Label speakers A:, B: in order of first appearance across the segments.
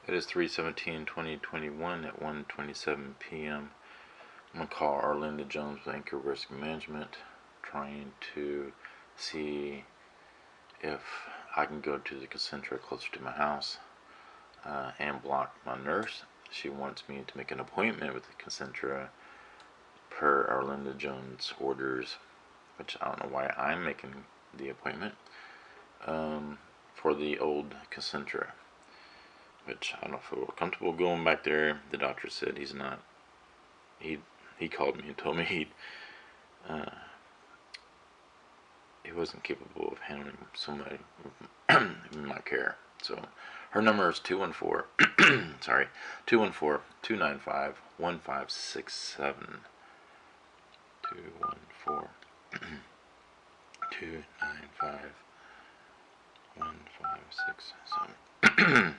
A: It is 3/17/2021 at 1:27 p.m. I'm going to call Arlinda Jones with Anchor Risk Management, trying to see if I can go to the Concentra closer to my house and block my nurse. She wants me to make an appointment with the Concentra per Arlinda Jones' orders, which I don't know why I'm making the appointment, for the old Concentra, which I don't know if I feel comfortable going back there. The doctor said he's not. He called me and told me he wasn't capable of handling somebody in my care. So her number is 214 sorry, 214-295-1567. 214-295-1567.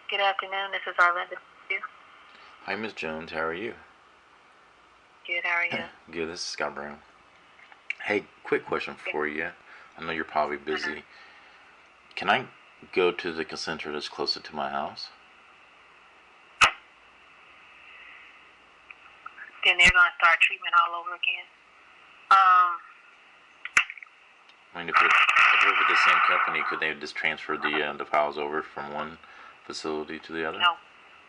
B: Good afternoon, this is Arlinda.
A: Hi, Miss Jones. How are you?
B: Good, how are you?
A: Good. This is Scott Brown. Hey, quick question for you. I know you're probably busy. Can I go to the Concentra that's closer to my house?
B: Then they're going to start treatment all over again.
A: I mean, if it were the same company, could they just transfer the files over from one facility to the other?
B: No.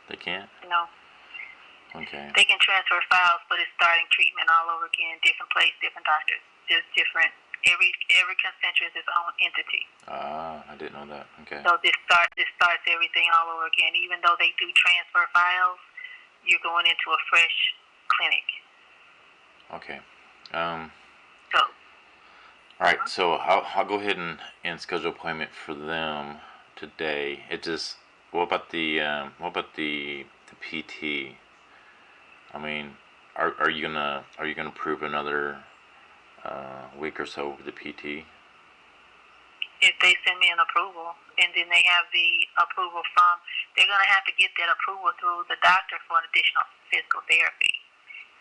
A: They can't?
B: No.
A: Okay.
B: They can transfer files, but it's starting treatment all over again. Different place, different doctors. Just different. Every Concentra is its own entity.
A: I didn't know that. Okay.
B: So this starts everything all over again. Even though they do transfer files, you're going into a fresh clinic.
A: Okay.
B: So.
A: All right. So I'll go ahead and schedule an appointment for them today. It just. What about the PT? I mean, are you gonna approve another week or so with the PT?
B: If they send me an approval, and then they have the approval from, they're gonna have to get that approval through the doctor for an additional physical therapy.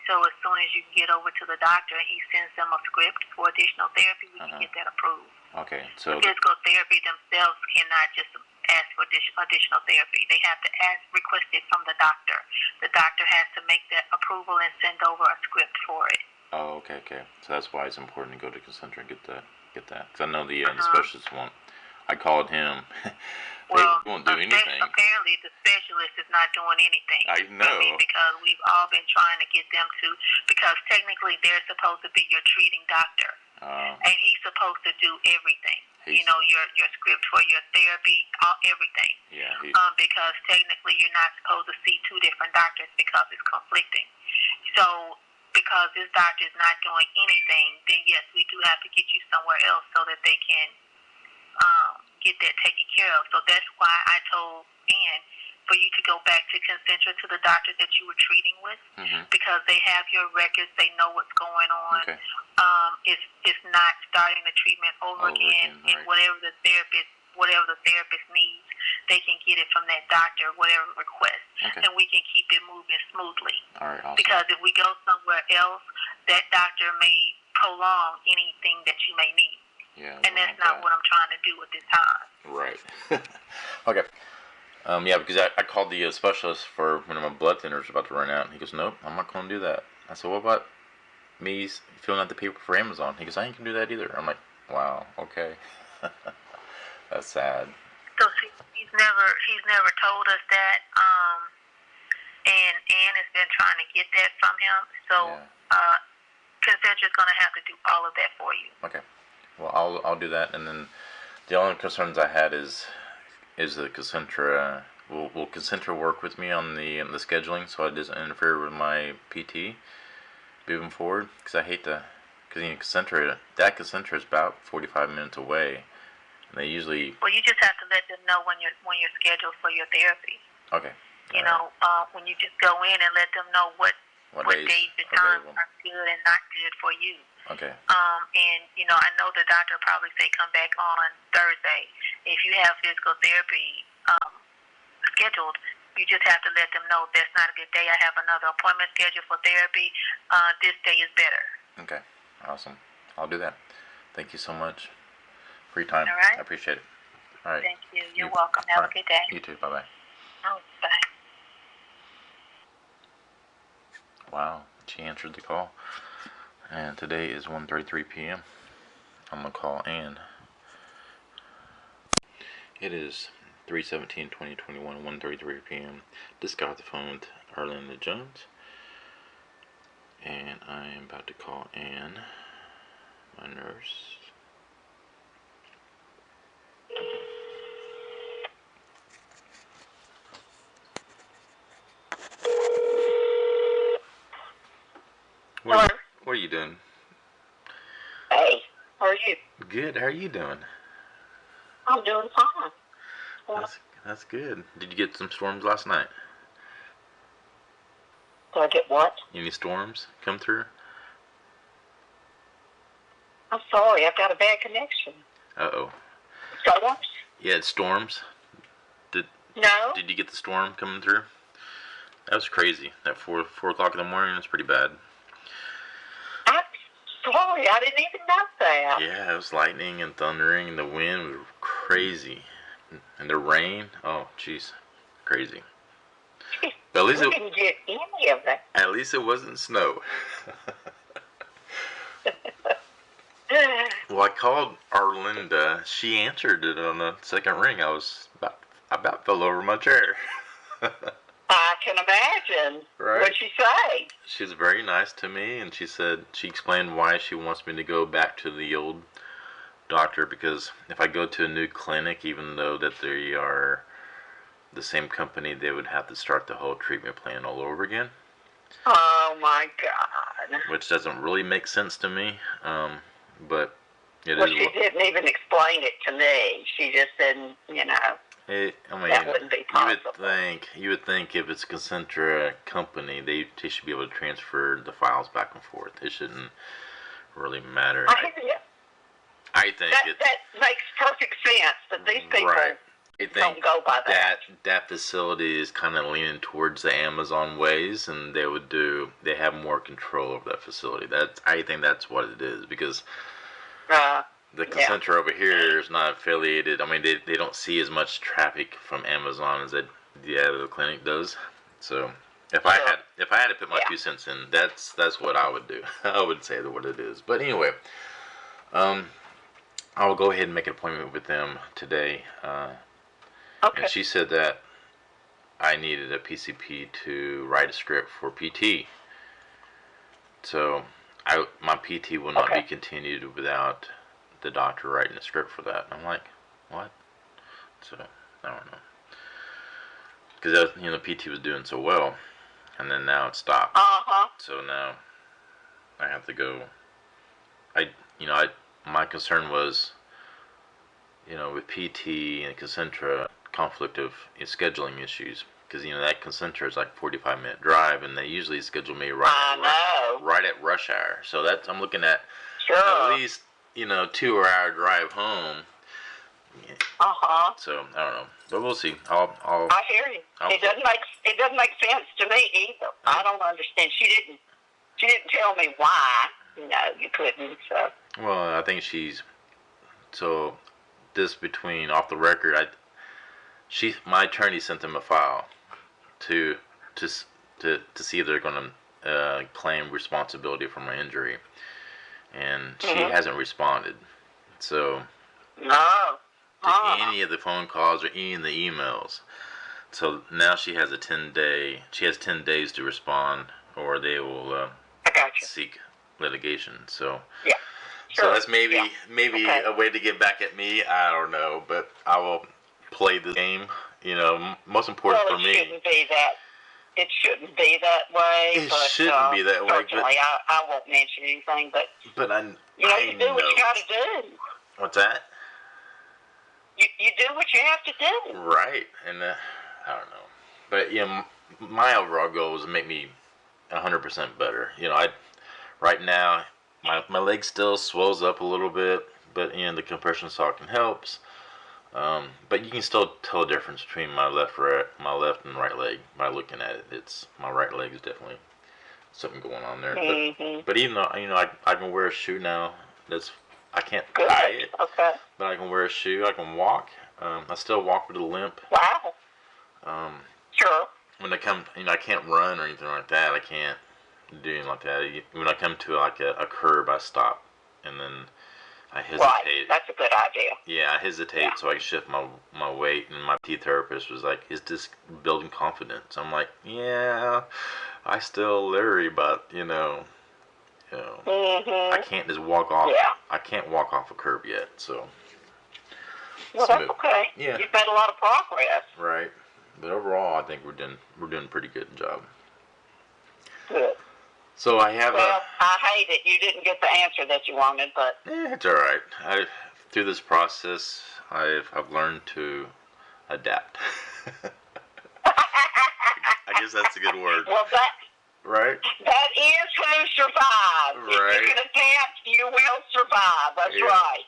B: So as soon as you get over to the doctor and he sends them a script for additional therapy, we can get that approved.
A: Okay, so
B: physical therapy themselves cannot just ask for additional therapy. They have to request it from the doctor. The doctor has to make that approval and send over a script for it.
A: Oh, okay. So that's why it's important to go to Concentra and get that. Because I know the specialist won't. I called him. They won't do anything.
B: Apparently, the specialist is not doing anything.
A: I know.
B: Because we've all been trying to get them to, because technically they're supposed to be your treating doctor. And he's supposed to do everything. Your script for your therapy, everything.
A: Yeah.
B: Because technically you're not supposed to see two different doctors because it's conflicting. So, because this doctor is not doing anything, then yes, we do have to get you somewhere else so that they can get that taken care of. So that's why I told Ann for you to go back to Concentra to the doctor that you were treating with, because they have your records, they know what's going on.
A: Okay.
B: It's not starting the treatment over again, and
A: right.
B: whatever the therapist needs, they can get it from that doctor, whatever request, and we can keep it moving smoothly.
A: All right, awesome.
B: Because if we go somewhere else, that doctor may prolong anything that you may need.
A: Yeah.
B: And that's not what I'm trying to do at this time.
A: Right. Okay. Yeah, because I called the specialist for when my blood thinners are about to run out, and he goes, "Nope, I'm not going to do that." I said, "What about me filling out the paper for Amazon?" He goes, "I ain't gonna do that either." I'm like, "Wow, okay." That's sad.
B: So he's never told us that, and Ann has been trying to get that from him. So Concentra's going to have to do all of that for you.
A: Okay. Well, I'll do that, and then the only concerns I had is the Concentra. Will Concentra work with me on the scheduling so it doesn't interfere with my PT moving forward? Because I hate to, because Concentra is about 45 minutes away, and they usually.
B: Well, you just have to let them know when you're scheduled for your therapy.
A: Okay.
B: When you just go in and let them know what days and times are good and not good for you.
A: Okay.
B: And I know the doctor probably say come back on Thursday, if you have physical therapy scheduled, you just have to let them know that's not a good day. I have another appointment scheduled for therapy. This day is better.
A: Okay, awesome. I'll do that. Thank you so much for your time.
B: All right.
A: I appreciate it. All right.
B: Thank you. You're welcome. Have a good day.
A: You too. Bye-bye.
B: Oh, bye.
A: Wow, she answered the call. And today is 1:33 p.m. I'm going to call Ann. It is 3/17/2021, 1:33 p.m. Just got off the phone with Arlinda Jones. And I am about to call Ann, my nurse.
B: Hello?
A: What are you doing?
B: Hey, how are you?
A: Good. How are you doing?
B: I'm doing fine.
A: That's good. Did you get some storms last night?
B: Did I get what?
A: Any storms come through?
B: I'm sorry, I've got a bad connection.
A: Uh-oh.
B: Storms?
A: Yeah, it's storms.
B: No.
A: Did you get the storm coming through? That was crazy. That 4 o'clock in the morning was pretty bad.
B: I'm sorry, I didn't even know that.
A: Yeah, it was lightning and thundering, and the wind was crazy. And the rain, oh, jeez, crazy. But at least
B: we didn't get any of that.
A: At least it wasn't snow. Well, I called Arlinda. She answered it on the second ring. I about fell over my chair.
B: I can imagine.
A: Right?
B: What'd she say?
A: She was very nice to me, and she explained why she wants me to go back to the old doctor, because if I go to a new clinic, even though that they are the same company, they would have to start the whole treatment plan all over again.
B: Oh my God.
A: Which doesn't really make sense to me, but it
B: well,
A: is.
B: She didn't even explain it to me. She just said, that wouldn't be possible.
A: You would think if it's a Concentra company, they should be able to transfer the files back and forth. It shouldn't really matter.
B: I hear you.
A: I think
B: that makes perfect sense, but these people don't go by that.
A: That facility is kind of leaning towards the Amazon ways, and they have more control over that facility. I think that's what it is, because the Concentra over here is not affiliated. I mean, they don't see as much traffic from Amazon as the other clinic does. So if I had to put my 2 cents in, that's what I would do. I would say what it is. But anyway, I will go ahead and make an appointment with them today.
B: Okay.
A: And she said that I needed a PCP to write a script for PT. So my PT will not be continued without the doctor writing a script for that. I'm like, what? So I don't know, because PT was doing so well, and then now it stopped. So now I have to go. My concern was, with PT and Concentra, conflict of
B: scheduling
A: issues, because that Concentra is like 45-minute drive, and they usually schedule me right at rush hour. So I'm looking at at least 2-hour drive home. So I don't know, but we'll see.
B: I hear you. It doesn't make sense to me either. I don't understand. She didn't tell me why. You couldn't. So.
A: Well, I think this between off the record. My attorney sent them a file to see if they're going to claim responsibility for my injury, and she hasn't responded. So to any of the phone calls or any of the emails. So now she has 10 days to respond, or they will seek litigation. So so that's maybe a way to get back at me. I don't know, but I will play the game. Most important for me.
B: It shouldn't be that way.
A: It shouldn't be that way.
B: Certainly, I won't mention anything. But you do what you got to do.
A: What's that?
B: You do what you have to do.
A: Right, and I don't know, but my overall goal is to make me 100% better. Right now my leg still swells up a little bit, but the compression socking helps. But you can still tell the difference between my left and right leg by looking at it. It's my right leg is definitely something going on there. But even though I can wear a shoe now, I can't tie it.
B: Okay.
A: But I can wear a shoe. I can walk. I still walk with a limp.
B: Wow. Sure.
A: When I come, I can't run or anything like that. I can't do anything like that. When I come to like a curb, I stop, and then I hesitate.
B: Right. That's a good idea.
A: Yeah, I hesitate so I can shift my weight. And my PT therapist was like, "Is this building confidence?" I'm like, "Yeah, I still leery, but I can't just walk off.
B: Yeah.
A: I can't walk off a curb yet, so."
B: Well, that's okay.
A: Yeah.
B: You've made a lot of progress.
A: Right. But overall, I think we're doing a pretty good job.
B: Good.
A: So I have.
B: Well, I hate it. You didn't get the answer that you wanted, but
A: It's all right. Through this process, I've learned to adapt. I guess that's a good word.
B: Well,
A: right.
B: That is who survives.
A: Right.
B: If you can adapt, you will survive. That's right.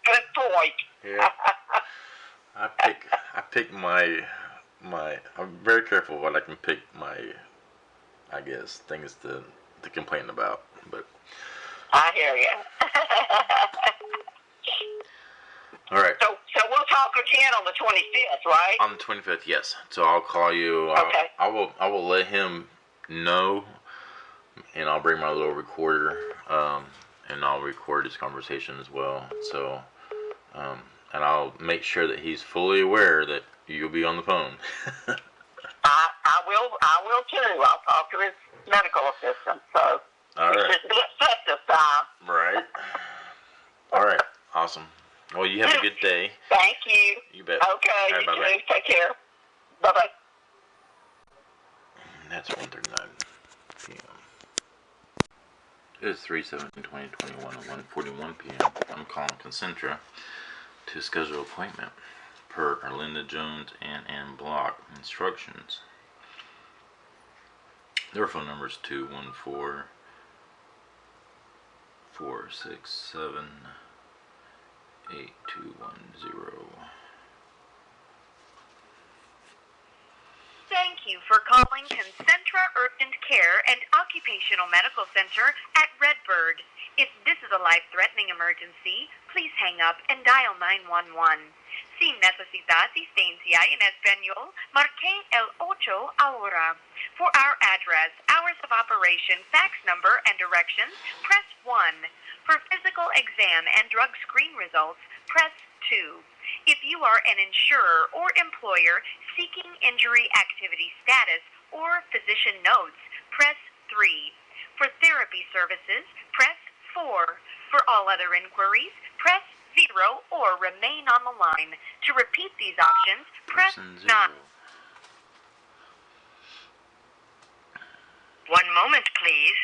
B: Good point.
A: Yeah. I pick my. I'm very careful what I can pick I guess things to complain about, but.
B: I hear you.
A: All right.
B: So we'll talk again on the 25th, right?
A: On the 25th, yes. So I'll call you.
B: Okay.
A: I will let him know, and I'll bring my little recorder, and I'll record this conversation as well. So, and I'll make sure that he's fully aware that you'll be on the phone.
B: I will too. I'll talk to his medical assistant. So.
A: All right.
B: Just get set this time.
A: Right. All right. Awesome. Well, you have a good day.
B: Thank you.
A: You bet.
B: Okay.
A: Right,
B: you
A: bye-bye.
B: too. Take care. Bye-bye.
A: That's 1:39 p.m. It is 3/7/2021 at 1:41 p.m. I'm calling Concentra to schedule an appointment per Arlinda Jones and Ann Block instructions. Their phone number is 214-467-8210.
C: Thank you for calling Concentra Urgent Care and Occupational Medical Center at Redbird. If this is a life-threatening emergency, please hang up and dial 911. Si necesita asistencia en español, marque el 8 ahora. For our address, hours of operation, fax number, and directions, press 1. For physical exam and drug screen results, press 2. If you are an insurer or employer seeking injury activity status or physician notes, press 3. For therapy services, press 4. For all other inquiries, press 0 or remain on the line. To repeat these options, press 9. 1 moment, please.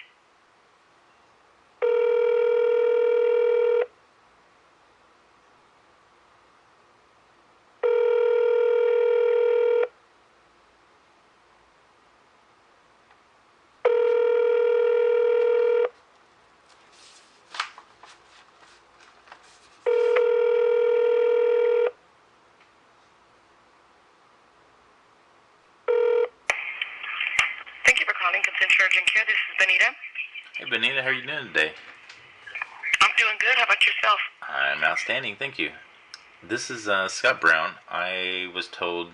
B: Thank you for calling Concentra Urgent Care. This is Benita.
A: Hey, Benita, how are you doing today?
B: I'm doing good. How about yourself?
A: I'm outstanding, thank you. This is Scott Brown. I was told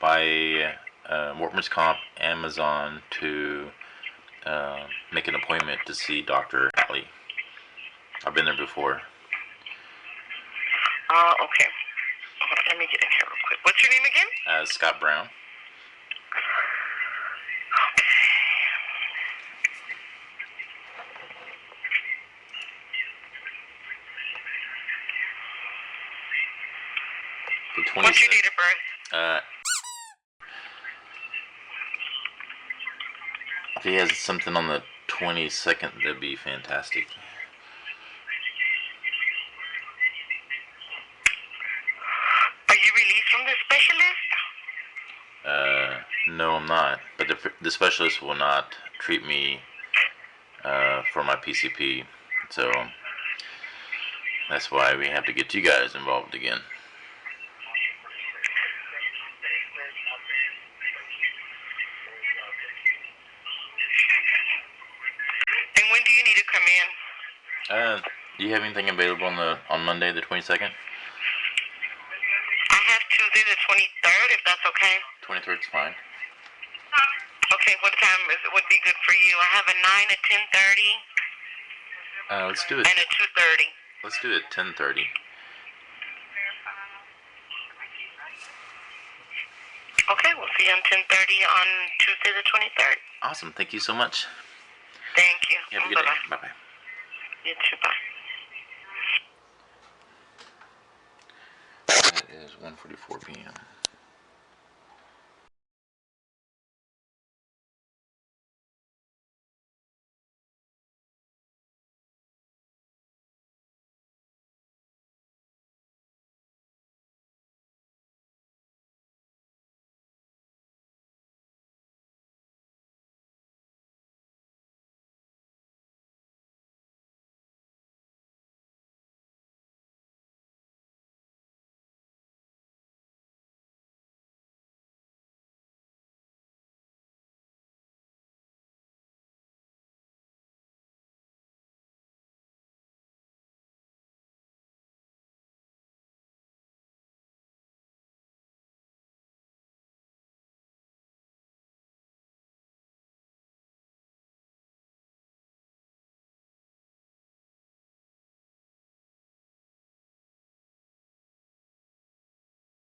A: by Workman's Comp Amazon to make an appointment to see Dr. Alley. I've been there before.
B: Okay. Hold on, let me get in here real quick. What's your name again?
A: Scott Brown.
B: What's your date of birth?
A: If he has something on the 22nd, that'd be fantastic.
B: Are you released from the specialist?
A: No, I'm not. But the specialist will not treat me for my PCP, so that's why we have to get you guys involved again.
B: need to come in?
A: Do you have anything available on Monday the 22nd?
B: I have Tuesday the 23rd, if that's okay.
A: 23rd's fine.
B: Okay, what time would be good for you? I have a 9 at 10:30.
A: Let's do it.
B: And a 2:30.
A: Let's do it at 10:30.
B: Okay, we'll see you on 10:30 on Tuesday the 23rd.
A: Awesome. Thank you so much.
B: Thank you.
A: Have a good day. Bye-bye.
B: You too. Bye.
A: It is 1:44 p.m.